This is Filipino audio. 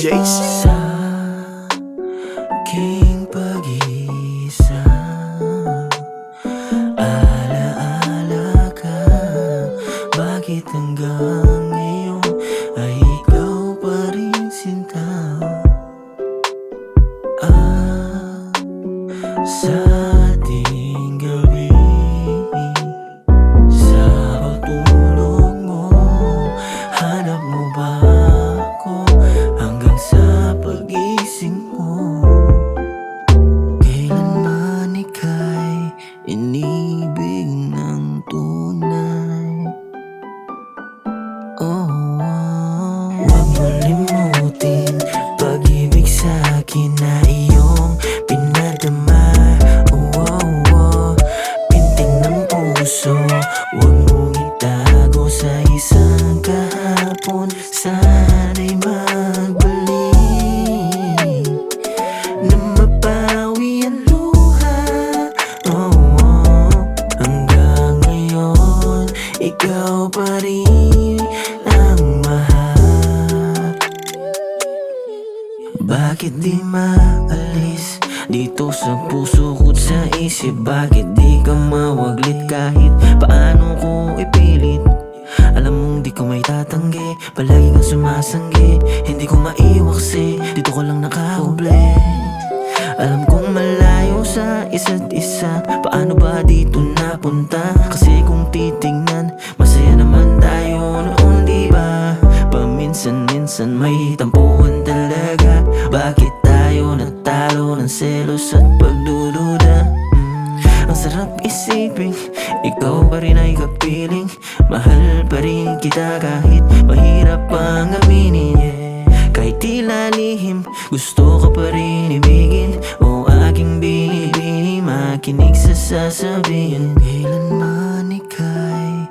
JC. Sa aking pag-iisa, alaala ka. Bakit hanggang ngayon ay ikaw pa rin sinta? Sa ating gabi, sa pagtulog mo, hanap mo ba ako hanggang sa pag-gising mo? Kailanman ika'y inibig ng tunay. Huwag mo limutin pag-ibig sa'kin na iyong pinadama. Pintig ng puso, huwag mong itago sa isang kahapon. Sana'y magbalik na mapawi ang luha. Hanggang ngayon, ikaw pa rin ang mahal. Bakit di maalis dito sa puso ko't sa isip? Bakit di ka mawaglit kahit paano ko ipilit? Alam mong di ko may tatanggi, palagi kang sumasanggi. Hindi ko maiwaksi, dito ko lang nakauble. Alam kong malayo sa isa't isa, paano ba dito napunta? Kasi kung titignan, masaya naman tayo noon, di ba? Paminsan-minsan may tampuhan talaga. Bakit tayo natalo ng selos at pagdududa? Ang sarap isipin, ikaw pa rin ay kapiling. Mahal pa rin kita kahit mahirap pang aminin. Kahit tila lihim, gusto ka pa rin ibigin. O aking binibini, makinig sa sasabihin. Kailanman ika'y